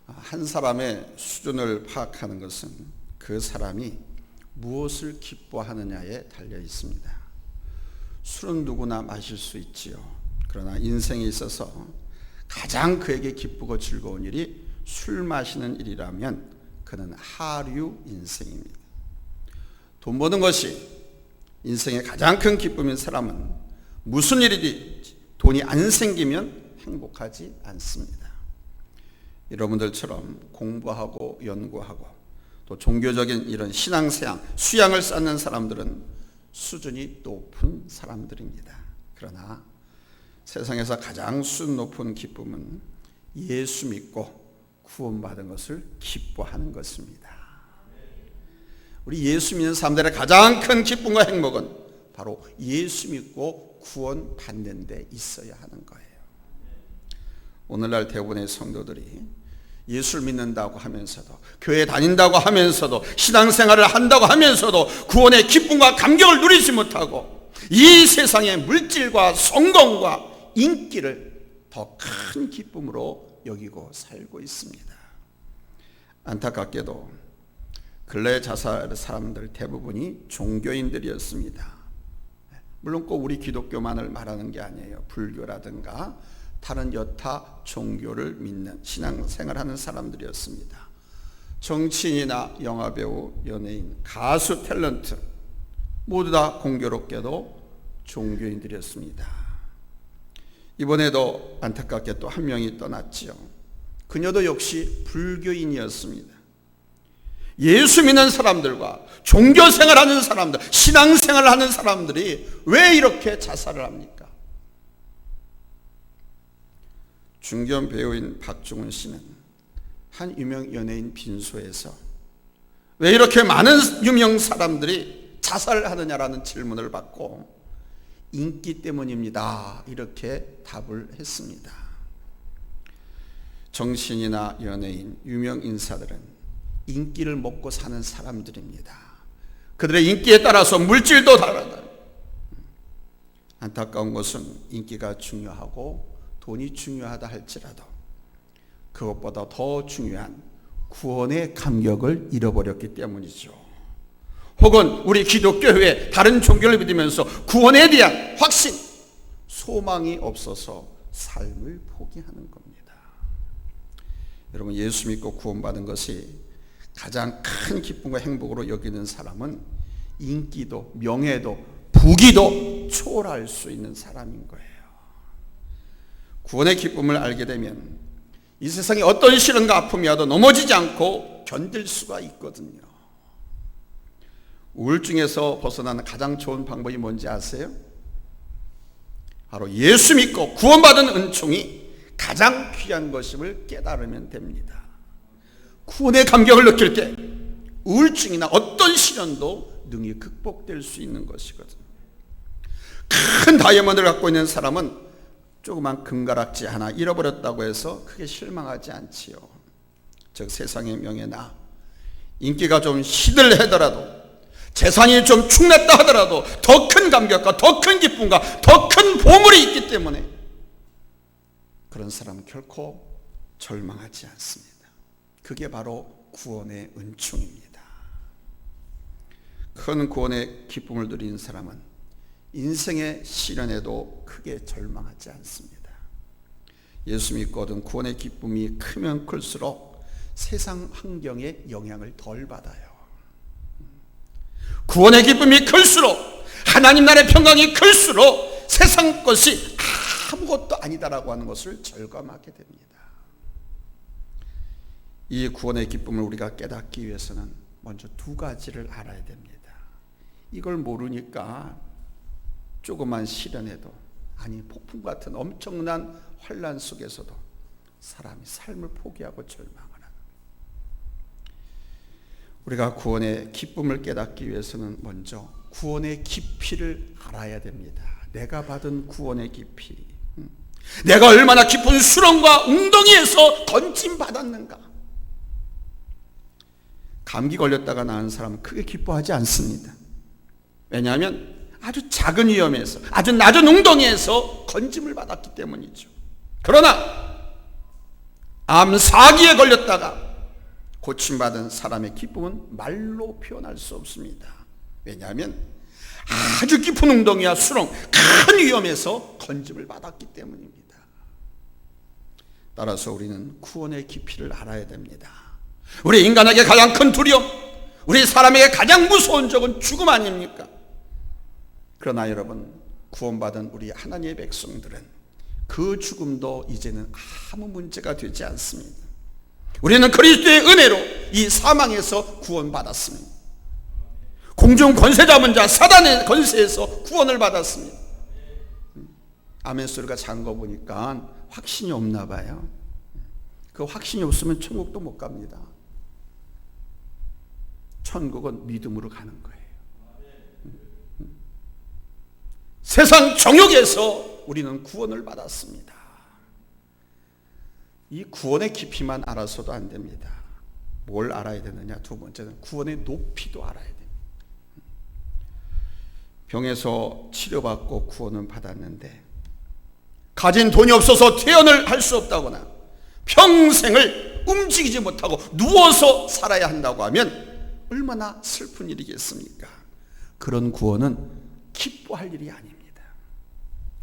한 사람의 수준을 파악하는 것은 그 사람이 무엇을 기뻐하느냐에 달려 있습니다. 술은 누구나 마실 수 있지요. 그러나 인생에 있어서 가장 그에게 기쁘고 즐거운 일이 술 마시는 일이라면 그는 하류 인생입니다. 돈 버는 것이 인생의 가장 큰 기쁨인 사람은 무슨 일이든 돈이 안 생기면 행복하지 않습니다. 여러분들처럼 공부하고 연구하고 또 종교적인 이런 신앙생활, 수양을 쌓는 사람들은 수준이 높은 사람들입니다. 그러나 세상에서 가장 수준 높은 기쁨은 예수 믿고 구원받은 것을 기뻐하는 것입니다. 우리 예수 믿는 사람들의 가장 큰 기쁨과 행복은 바로 예수 믿고 구원받는 데 있어야 하는 거예요. 오늘날 대부분의 성도들이 예수를 믿는다고 하면서도, 교회 다닌다고 하면서도, 신앙생활을 한다고 하면서도 구원의 기쁨과 감격을 누리지 못하고 이 세상의 물질과 성공과 인기를 더 큰 기쁨으로 여기고 살고 있습니다. 안타깝게도 근래 자살한 사람들 대부분이 종교인들이었습니다. 물론 꼭 우리 기독교만을 말하는 게 아니에요. 불교라든가 다른 여타 종교를 믿는 신앙생활하는 사람들이었습니다. 정치인이나 영화배우, 연예인, 가수, 탤런트 모두 다 공교롭게도 종교인들이었습니다. 이번에도 안타깝게 또 한 명이 떠났지요. 그녀도 역시 불교인이었습니다. 예수 믿는 사람들과 종교생활하는 사람들, 신앙생활하는 사람들이 왜 이렇게 자살을 합니까? 중견 배우인 박중훈 씨는 한 유명 연예인 빈소에서 왜 이렇게 많은 유명 사람들이 자살을 하느냐라는 질문을 받고 인기 때문입니다, 이렇게 답을 했습니다. 정신이나 연예인, 유명 인사들은 인기를 먹고 사는 사람들입니다. 그들의 인기에 따라서 물질도 다르다. 안타까운 것은 인기가 중요하고 돈이 중요하다 할지라도 그것보다 더 중요한 구원의 감격을 잃어버렸기 때문이죠. 혹은 우리 기독교회 다른 종교를 믿으면서 구원에 대한 확신, 소망이 없어서 삶을 포기하는 겁니다. 여러분, 예수 믿고 구원받은 것이 가장 큰 기쁨과 행복으로 여기는 사람은 인기도 명예도 부귀도 초월할 수 있는 사람인 거예요. 구원의 기쁨을 알게 되면 이 세상에 어떤 시련과 아픔이 와도 넘어지지 않고 견딜 수가 있거든요. 우울증에서 벗어나는 가장 좋은 방법이 뭔지 아세요? 바로 예수 믿고 구원받은 은총이 가장 귀한 것임을 깨달으면 됩니다. 구원의 감격을 느낄 때 우울증이나 어떤 시련도 능히 극복될 수 있는 것이거든요. 큰 다이아몬드를 갖고 있는 사람은 조그만 금가락지 하나 잃어버렸다고 해서 크게 실망하지 않지요. 즉 세상의 명예나 인기가 좀 시들하더라도, 재산이 좀 축냈다 하더라도 더 큰 감격과 더 큰 기쁨과 더 큰 보물이 있기 때문에 그런 사람은 결코 절망하지 않습니다. 그게 바로 구원의 은총입니다. 큰 구원의 기쁨을 누리는 사람은 인생의 시련에도 크게 절망하지 않습니다. 예수 믿고 얻은 구원의 기쁨이 크면 클수록 세상 환경에 영향을 덜 받아요. 구원의 기쁨이 클수록, 하나님 나라의 평강이 클수록 세상 것이 아무것도 아니다라고 하는 것을 절감하게 됩니다. 이 구원의 기쁨을 우리가 깨닫기 위해서는 먼저 두 가지를 알아야 됩니다. 이걸 모르니까 조그만 시련에도, 아니 폭풍 같은 엄청난 환난 속에서도 사람이 삶을 포기하고 절망을 합니다. 우리가 구원의 기쁨을 깨닫기 위해서는 먼저 구원의 깊이를 알아야 됩니다. 내가 받은 구원의 깊이, 내가 얼마나 깊은 수렁과 웅덩이에서 건짐받았는가. 감기 걸렸다가 나은 사람은 크게 기뻐하지 않습니다. 왜냐하면 아주 작은 위험에서, 아주 낮은 웅덩이에서 건짐을 받았기 때문이죠. 그러나 암사기에 걸렸다가 고침받은 사람의 기쁨은 말로 표현할 수 없습니다. 왜냐하면 아주 깊은 웅덩이와 수렁, 큰 위험에서 건짐을 받았기 때문입니다. 따라서 우리는 구원의 깊이를 알아야 됩니다. 우리 인간에게 가장 큰 두려움, 우리 사람에게 가장 무서운 적은 죽음 아닙니까? 그러나 여러분, 구원받은 우리 하나님의 백성들은 그 죽음도 이제는 아무 문제가 되지 않습니다. 우리는 그리스도의 은혜로 이 사망에서 구원받았습니다. 공중 권세 잡은 자 사단의 권세에서 구원을 받았습니다. 아멘 소리가 작은 거 보니까 확신이 없나 봐요. 그 확신이 없으면 천국도 못 갑니다. 천국은 믿음으로 가는 거예요. 세상 정욕에서 우리는 구원을 받았습니다. 이 구원의 깊이만 알아서도 안 됩니다. 뭘 알아야 되느냐? 두 번째는 구원의 높이도 알아야 됩니다. 병에서 치료받고 구원은 받았는데 가진 돈이 없어서 퇴원을 할 수 없다거나 평생을 움직이지 못하고 누워서 살아야 한다고 하면 얼마나 슬픈 일이겠습니까? 그런 구원은 기뻐할 일이 아닙니다.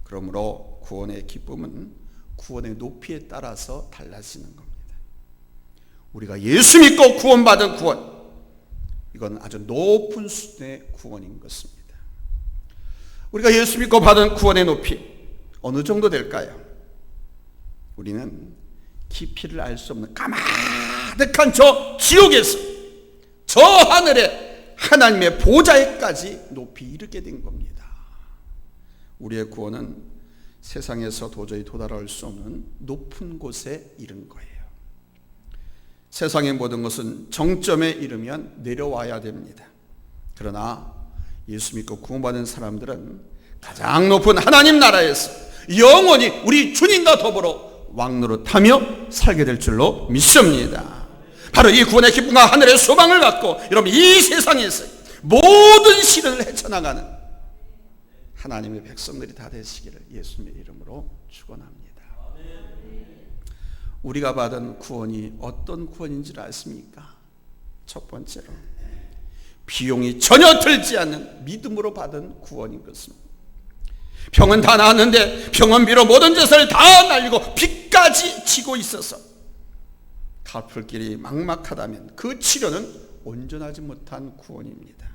그러므로 구원의 기쁨은 구원의 높이에 따라서 달라지는 겁니다. 우리가 예수 믿고 구원받은 구원, 이건 아주 높은 수준의 구원인 것입니다. 우리가 예수 믿고 받은 구원의 높이 어느 정도 될까요? 우리는 깊이를 알 수 없는 까마득한 저 지옥에서 저 하늘에 하나님의 보좌에까지 높이 이르게 된 겁니다. 우리의 구원은 세상에서 도저히 도달할 수 없는 높은 곳에 이른 거예요. 세상의 모든 것은 정점에 이르면 내려와야 됩니다. 그러나 예수 믿고 구원받은 사람들은 가장 높은 하나님 나라에서 영원히 우리 주님과 더불어 왕노릇하며 살게 될 줄로 믿습니다. 바로 이 구원의 기쁨과 하늘의 소망을 갖고 여러분 이 세상에서 모든 시련을 헤쳐나가는 하나님의 백성들이 다 되시기를 예수님의 이름으로 축원합니다. 우리가 받은 구원이 어떤 구원인지를 아십니까? 첫 번째로 비용이 전혀 들지 않는 믿음으로 받은 구원인 것입니다. 병은 다 나았는데 병원비로 모든 재산을 다 날리고 빚까지 지고 있어서 갚을 길이 막막하다면 그 치료는 온전하지 못한 구원입니다.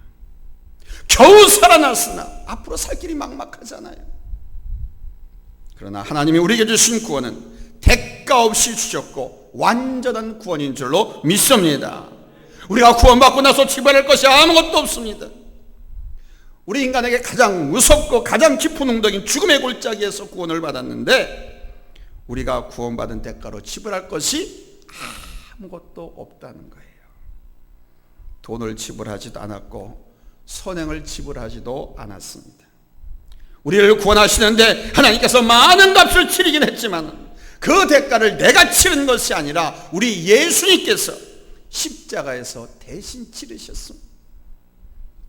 겨우 살아났으나 앞으로 살 길이 막막하잖아요. 그러나 하나님이 우리에게 주신 구원은 대가 없이 주셨고 완전한 구원인 줄로 믿습니다. 우리가 구원받고 나서 지불할 것이 아무것도 없습니다. 우리 인간에게 가장 무섭고 가장 깊은 웅덩이인 죽음의 골짜기에서 구원을 받았는데 우리가 구원받은 대가로 지불할 것이 아무것도 없다는 거예요. 돈을 지불하지도 않았고 선행을 지불하지도 않았습니다. 우리를 구원하시는데 하나님께서 많은 값을 치르긴 했지만 그 대가를 내가 치른 것이 아니라 우리 예수님께서 십자가에서 대신 치르셨습니다.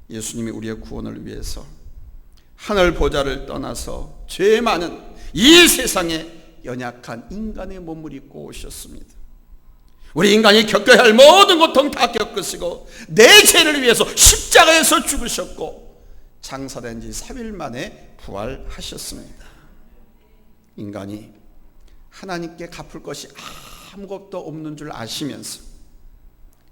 예수님이 우리의 구원을 위해서 하늘 보좌를 떠나서 죄 많은 이 세상에 연약한 인간의 몸을 입고 오셨습니다. 우리 인간이 겪어야 할 모든 고통 다 겪으시고 내 죄를 위해서 십자가에서 죽으셨고 장사된 지 3일 만에 부활하셨습니다. 인간이 하나님께 갚을 것이 아무것도 없는 줄 아시면서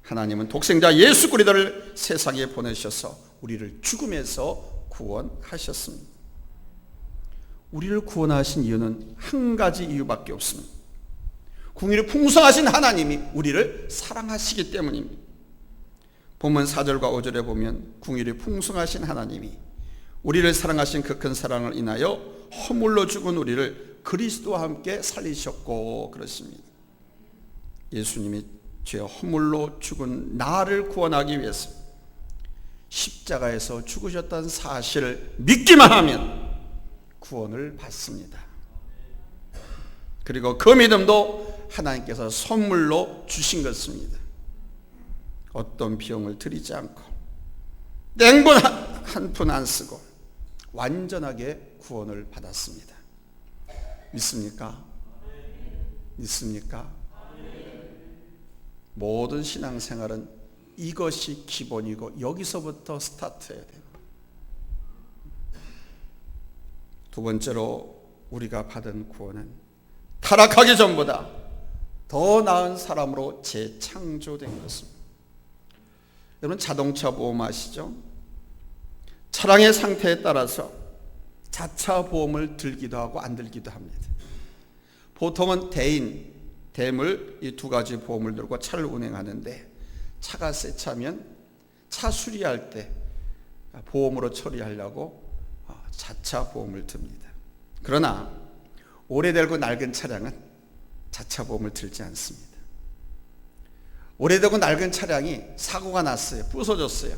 하나님은 독생자 예수 그리스도를 세상에 보내셔서 우리를 죽음에서 구원하셨습니다. 우리를 구원하신 이유는 한 가지 이유밖에 없습니다. 궁일이 풍성하신 하나님이 우리를 사랑하시기 때문입니다. 본문 4절과 5절에 보면 궁일이 풍성하신 하나님이 우리를 사랑하신 그 큰 사랑을 인하여 허물로 죽은 우리를 그리스도와 함께 살리셨고 그렇습니다. 예수님이 죄 허물로 죽은 나를 구원하기 위해서 십자가에서 죽으셨다는 사실을 믿기만 하면 구원을 받습니다. 그리고 그 믿음도 하나님께서 선물로 주신 것입니다. 어떤 비용을 들이지 않고 땡분 한 푼 안 쓰고 완전하게 구원을 받았습니다. 믿습니까? 믿습니까? 모든 신앙생활은 이것이 기본이고 여기서부터 스타트해야 돼요. 두 번째로 우리가 받은 구원은 타락하기 전보다 더 나은 사람으로 재창조된 것입니다. 여러분 자동차 보험 아시죠? 차량의 상태에 따라서 자차 보험을 들기도 하고 안 들기도 합니다. 보통은 대인, 대물 이 두 가지 보험을 들고 차를 운행하는데 차가 새 차면 차 수리할 때 보험으로 처리하려고 자차 보험을 듭니다. 그러나 오래되고 낡은 차량은 자차 보험을 들지 않습니다. 오래되고 낡은 차량이 사고가 났어요. 부서졌어요.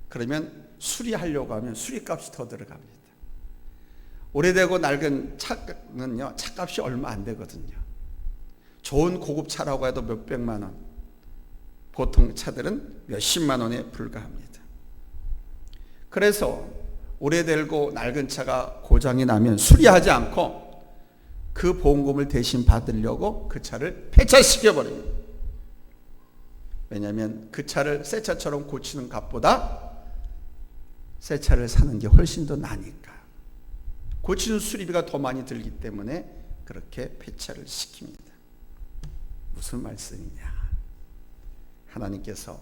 그러면 수리하려고 하면 수리값이 더 들어갑니다. 오래되고 낡은 차는요, 차값이 얼마 안 되거든요. 좋은 고급 차라고 해도 몇백만 원, 보통 차들은 몇십만 원에 불과합니다. 그래서 오래되고 낡은 차가 고장이 나면 수리하지 않고 그 보험금을 대신 받으려고 그 차를 폐차시켜버립니다. 왜냐하면 그 차를 새 차처럼 고치는 값보다 새 차를 사는 게 훨씬 더 나니까. 고치는 수리비가 더 많이 들기 때문에 그렇게 폐차를 시킵니다. 무슨 말씀이냐? 하나님께서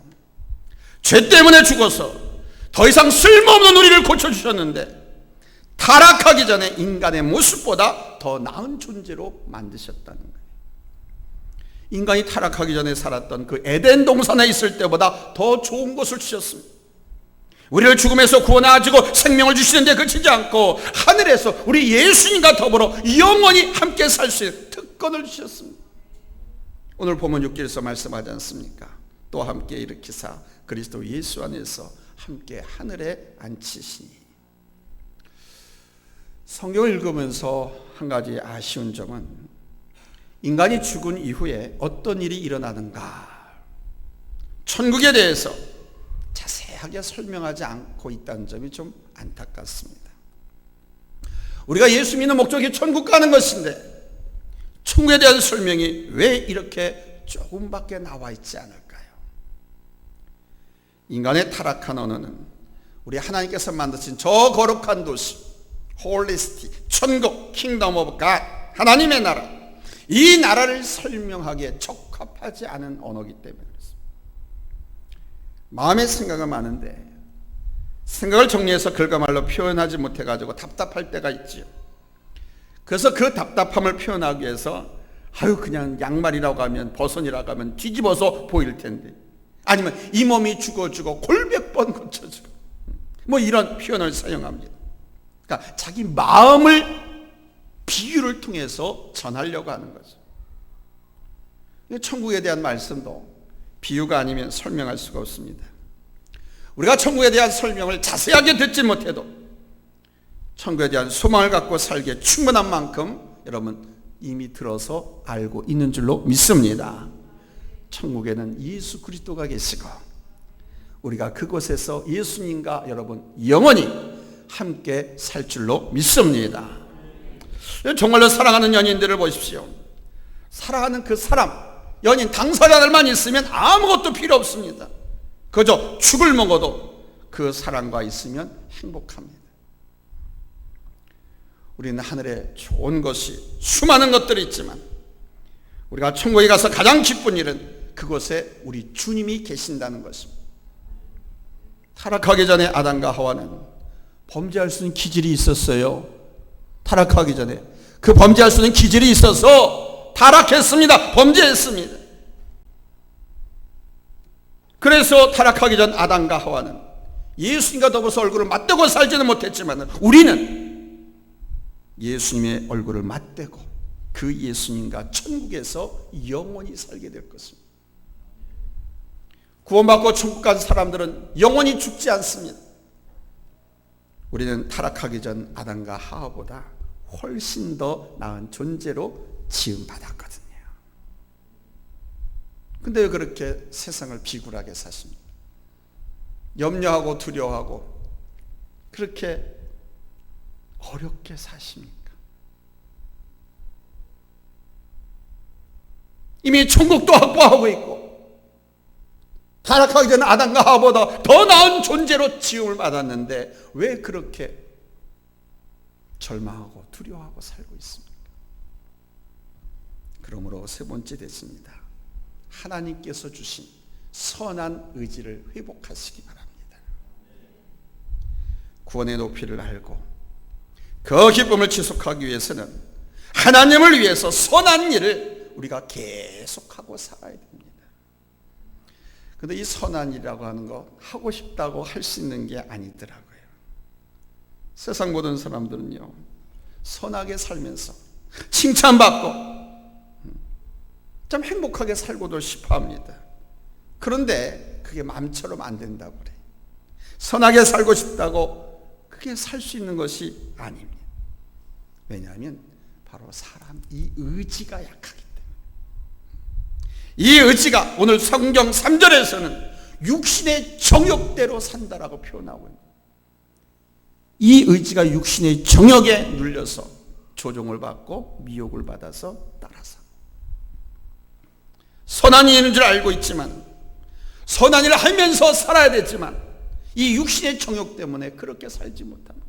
죄 때문에 죽어서 더 이상 쓸모없는 우리를 고쳐주셨는데 타락하기 전에 인간의 모습보다 더 나은 존재로 만드셨다는 거예요. 인간이 타락하기 전에 살았던 그 에덴 동산에 있을 때보다 더 좋은 것을 주셨습니다. 우리를 죽음에서 구원하시고 생명을 주시는데 그치지 않고 하늘에서 우리 예수님과 더불어 영원히 함께 살 수 있는 특권을 주셨습니다. 오늘 보면 6절에서 말씀하지 않습니까? 또 함께 일으키사 그리스도 예수 안에서 함께 하늘에 앉히시니. 성경을 읽으면서 한 가지 아쉬운 점은 인간이 죽은 이후에 어떤 일이 일어나는가, 천국에 대해서 자세하게 설명하지 않고 있다는 점이 좀 안타깝습니다. 우리가 예수 믿는 목적이 천국 가는 것인데 천국에 대한 설명이 왜 이렇게 조금밖에 나와 있지 않을까요? 인간의 타락한 언어는 우리 하나님께서 만드신 저 거룩한 도시 홀리시티, 천국, 킹덤 오브 갓, 하나님의 나라, 이 나라를 설명하기에 적합하지 않은 언어이기 때문에 그렇습니다. 마음의 생각은 많은데 생각을 정리해서 결과말로 표현하지 못해가지고 답답할 때가 있지요. 그래서 그 답답함을 표현하기 위해서 그냥 양말이라고 하면, 버선이라고 하면 뒤집어서 보일 텐데, 아니면 이 몸이 죽어 골백번 고쳐주고 뭐 이런 표현을 사용합니다. 그러니까 자기 마음을 비유를 통해서 전하려고 하는 거죠. 천국에 대한 말씀도 비유가 아니면 설명할 수가 없습니다. 우리가 천국에 대한 설명을 자세하게 듣지 못해도 천국에 대한 소망을 갖고 살기에 충분한 만큼 여러분 이미 들어서 알고 있는 줄로 믿습니다. 천국에는 예수 그리스도가 계시고 우리가 그곳에서 예수님과 여러분 영원히 함께 살 줄로 믿습니다. 정말로 사랑하는 연인들을 보십시오. 사랑하는 그 사람, 연인 당사자들만 있으면 아무것도 필요 없습니다. 그저 죽을 먹어도 그 사랑과 있으면 행복합니다. 우리는 하늘에 좋은 것이 수많은 것들이 있지만 우리가 천국에 가서 가장 기쁜 일은 그곳에 우리 주님이 계신다는 것입니다. 타락하기 전에 아담과 하와는 범죄할 수 있는 기질이 있었어요. 타락하기 전에 그 범죄할 수 있는 기질이 있어서 타락했습니다. 범죄했습니다. 그래서 타락하기 전 아담과 하와는 예수님과 더불어서 얼굴을 맞대고 살지는 못했지만 우리는 예수님의 얼굴을 맞대고 그 예수님과 천국에서 영원히 살게 될 것입니다. 구원받고 천국 간 사람들은 영원히 죽지 않습니다. 우리는 타락하기 전 아담과 하와보다 훨씬 더 나은 존재로 지음받았거든요. 근데 왜 그렇게 세상을 비굴하게 사십니까? 염려하고 두려워하고 그렇게 어렵게 사십니까? 이미 천국도 확보하고 있고 타락하기 전에 아담과 하와보다 더 나은 존재로 지음을 받았는데 왜 그렇게 절망하고 두려워하고 살고 있습니까? 그러므로 세 번째 됐습니다. 하나님께서 주신 선한 의지를 회복하시기 바랍니다. 구원의 높이를 알고 그 기쁨을 지속하기 위해서는 하나님을 위해서 선한 일을 우리가 계속하고 살아야 됩니다. 그런데 이 선한 일이라고 하는 거 하고 싶다고 할 수 있는 게 아니더라고요. 세상 모든 사람들은요, 선하게 살면서 칭찬받고 참 행복하게 살고도 싶어 합니다. 그런데 그게 마음처럼 안 된다고 그래요. 선하게 살고 싶다고 그게 살 수 있는 것이 아닙니다. 왜냐하면 바로 사람 이 의지가 약하기 때문에. 이 의지가 오늘 성경 3절에서는 육신의 정욕대로 산다라고 표현하고 있습니다. 이 의지가 육신의 정욕에 눌려서 조종을 받고 미혹을 받아서 따라서 선한 일인 줄 알고 있지만, 선한 일을 하면서 살아야 되지만 이 육신의 정욕 때문에 그렇게 살지 못합니다.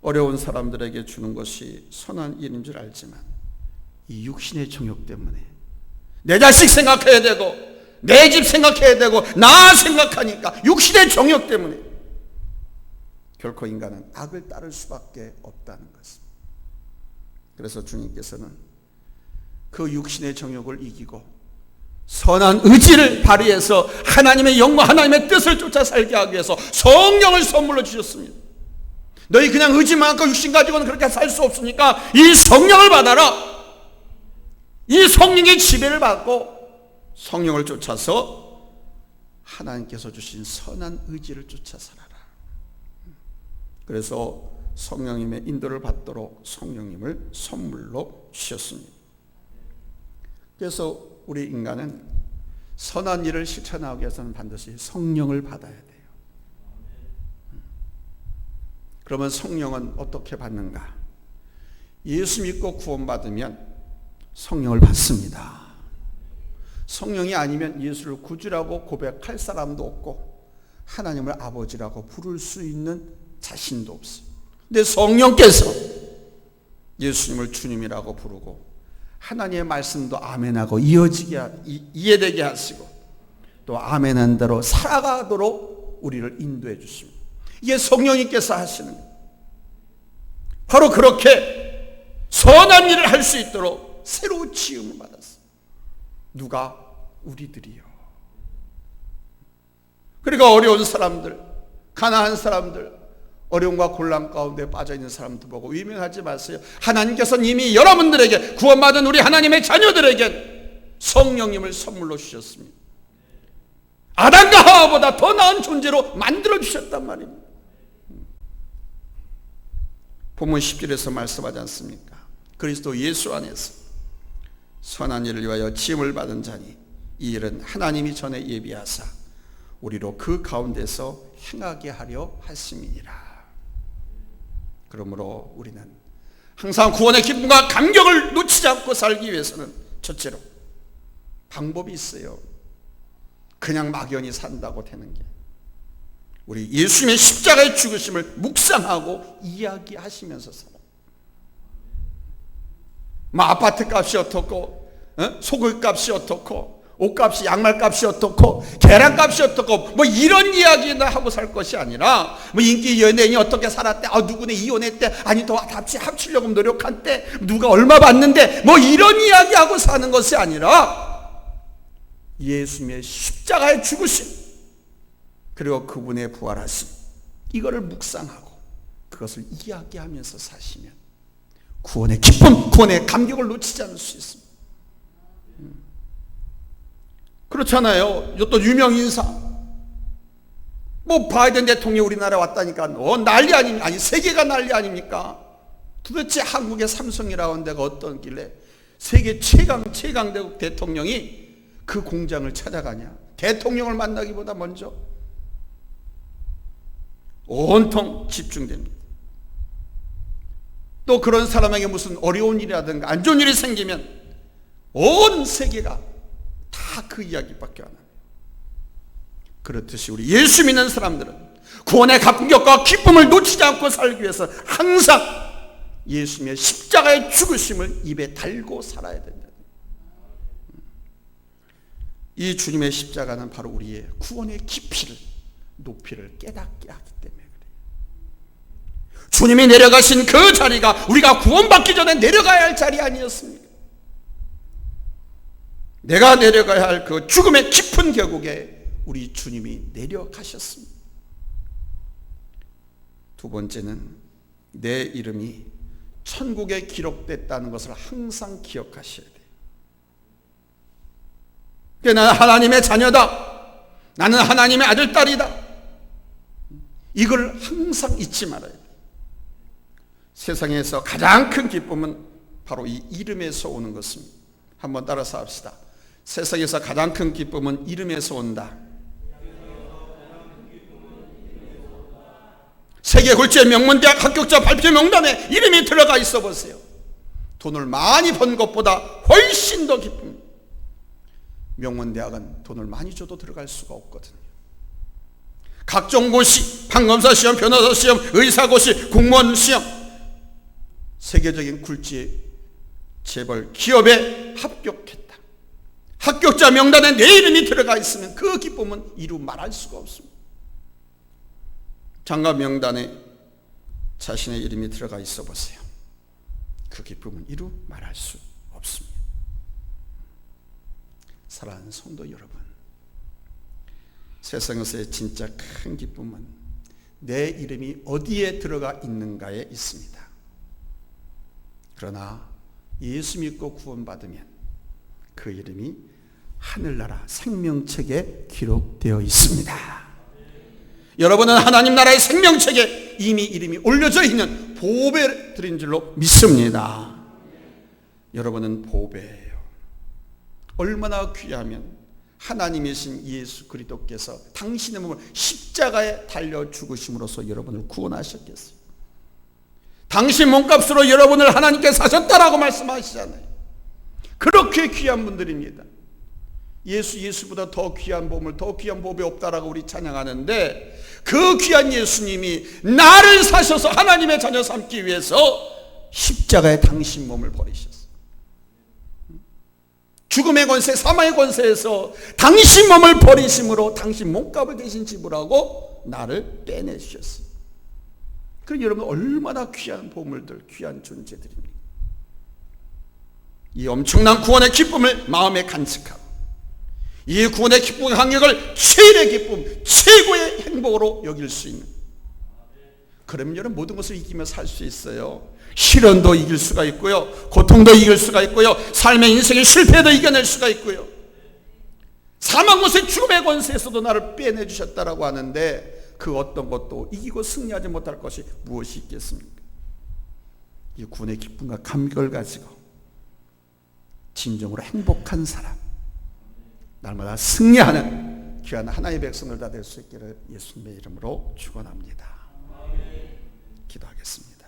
어려운 사람들에게 주는 것이 선한 일인 줄 알지만 이 육신의 정욕 때문에 내 자식 생각해야 되고 내 집 생각해야 되고 나 생각하니까 육신의 정욕 때문에 결코 인간은 악을 따를 수밖에 없다는 것입니다. 그래서 주님께서는 그 육신의 정욕을 이기고 선한 의지를 발휘해서 하나님의 영광, 하나님의 뜻을 쫓아 살게 하기 위해서 성령을 선물로 주셨습니다. 너희 그냥 의지만 갖고 육신 가지고는 그렇게 살 수 없으니까 이 성령을 받아라. 이 성령의 지배를 받고 성령을 쫓아서 하나님께서 주신 선한 의지를 쫓아 살아라. 그래서 성령님의 인도를 받도록 성령님을 선물로 주셨습니다. 그래서 우리 인간은 선한 일을 실천하기 위해서는 반드시 성령을 받아야 돼요. 그러면 성령은 어떻게 받는가? 예수 믿고 구원받으면 성령을 받습니다. 성령이 아니면 예수를 구주라고 고백할 사람도 없고 하나님을 아버지라고 부를 수 있는 자신도 없어요. 근데 성령께서 예수님을 주님이라고 부르고 하나님의 말씀도 아멘하고 이해되게 하시고 또 아멘한 대로 살아가도록 우리를 인도해 주십니다. 이게 성령님께서 하시는 거예요. 바로 그렇게 선한 일을 할 수 있도록 새로 지음을 받았어요. 누가? 우리들이요. 그러니까 어려운 사람들, 가난한 사람들, 어려움과 곤란 가운데 빠져있는 사람들 보고 위명하지 마세요. 하나님께서는 이미 여러분들에게, 구원받은 우리 하나님의 자녀들에게 성령님을 선물로 주셨습니다. 아담과 하와보다 더 나은 존재로 만들어주셨단 말입니다. 본문 10절에서 말씀하지 않습니까? 그리스도 예수 안에서 선한 일을 위하여 지음을 받은 자니 이 일은 하나님이 전에 예비하사 우리로 그 가운데서 행하게 하려 하심이니라. 그러므로 우리는 항상 구원의 기쁨과 감격을 놓치지 않고 살기 위해서는 첫째로 방법이 있어요. 그냥 막연히 산다고 되는 게, 우리 예수님의 십자가의 죽으심을 묵상하고 이야기하시면서 살아요. 아파트 값이 어떻고, 소금 값이 어떻고, 옷값이, 양말값이 어떻고, 계란값이 어떻고, 이런 이야기나 하고 살 것이 아니라, 인기 연예인이 어떻게 살았대, 누구네 이혼했대, 아니 더 합치려고 노력한대, 누가 얼마 받는데, 이런 이야기하고 사는 것이 아니라 예수님의 십자가의 죽으심, 그리고 그분의 부활하심, 이거를 묵상하고 그것을 이야기하면서 사시면 구원의 기쁨, 구원의 감격을 놓치지 않을 수 있습니다. 그렇잖아요. 또 유명 인사, 바이든 대통령이 우리나라에 왔다니까 난리 아닙니까? 아니 세계가 난리 아닙니까? 도대체 한국의 삼성이라는 데가 어떤 길래 세계 최강대국 대통령이 그 공장을 찾아가냐? 대통령을 만나기보다 먼저 온통 집중됩니다. 또 그런 사람에게 무슨 어려운 일이라든가 안 좋은 일이 생기면 온 세계가 다 다 그 이야기밖에 안 합니다. 그렇듯이 우리 예수 믿는 사람들은 구원의 감격과 기쁨을 놓치지 않고 살기 위해서 항상 예수님의 십자가의 죽으심을 입에 달고 살아야 된다. 이 주님의 십자가는 바로 우리의 구원의 깊이를, 높이를 깨닫게 하기 때문에 그래요. 주님이 내려가신 그 자리가 우리가 구원받기 전에 내려가야 할 자리 아니었습니까? 내가 내려가야 할 그 죽음의 깊은 계곡에 우리 주님이 내려가셨습니다. 두 번째는 내 이름이 천국에 기록됐다는 것을 항상 기억하셔야 돼요. 나는 하나님의 자녀다. 나는 하나님의 아들, 딸이다. 이걸 항상 잊지 말아야 돼요. 세상에서 가장 큰 기쁨은 바로 이 이름에서 오는 것입니다. 한번 따라서 합시다. 세상에서 가장 큰 기쁨은 이름에서 온다. 세계 굴지의 명문대학 합격자 발표 명단에 이름이 들어가 있어 보세요. 돈을 많이 번 것보다 훨씬 더 기쁩니다. 명문대학은 돈을 많이 줘도 들어갈 수가 없거든요. 각종 고시, 판검사 시험, 변호사 시험, 의사고시, 공무원 시험, 세계적인 굴지의 재벌 기업에 합격했다. 합격자 명단에 내 이름이 들어가 있으면 그 기쁨은 이루 말할 수가 없습니다. 장가 명단에 자신의 이름이 들어가 있어 보세요. 그 기쁨은 이루 말할 수 없습니다. 사랑하는 성도 여러분, 세상에서의 진짜 큰 기쁨은 내 이름이 어디에 들어가 있는가에 있습니다. 그러나 예수 믿고 구원받으면 그 이름이 하늘나라 생명책에 기록되어 있습니다. 여러분은 하나님 나라의 생명책에 이미 이름이 올려져 있는 보배들인 줄로 믿습니다. 여러분은 보배예요. 얼마나 귀하면 하나님이신 예수 그리스도께서 당신의 몸을 십자가에 달려 죽으심으로써 여러분을 구원하셨겠어요. 당신 몸값으로 여러분을 하나님께 사셨다라고 말씀하시잖아요. 그렇게 귀한 분들입니다. 예수보다 더 귀한 보물, 더 귀한 보배 없다라고 우리 찬양하는데, 그 귀한 예수님이 나를 사셔서 하나님의 자녀 삼기 위해서 십자가에 당신 몸을 버리셨어요. 죽음의 권세, 사망의 권세에서 당신 몸을 버리심으로 당신 몸값을 대신 지불하고 나를 빼내주셨어요. 그럼 여러분 얼마나 귀한 보물들, 귀한 존재들입니까? 이 엄청난 구원의 기쁨을 마음에 간직하고 이 구원의 기쁨의 간격을 최일의 기쁨, 최고의 행복으로 여길 수 있는, 그러면 여러분 모든 것을 이기며 살 수 있어요. 시련도 이길 수가 있고요, 고통도 이길 수가 있고요, 삶의 인생의 실패도 이겨낼 수가 있고요, 사망 권세, 죽음의 권세에서도 나를 빼내주셨다라고 하는데 그 어떤 것도 이기고 승리하지 못할 것이 무엇이 있겠습니까? 이 구원의 기쁨과 감격을 가지고 진정으로 행복한 사람, 날마다 승리하는 귀한 하나님의 백성들 다 될 수 있기를 예수님의 이름으로 축원합니다. 기도하겠습니다.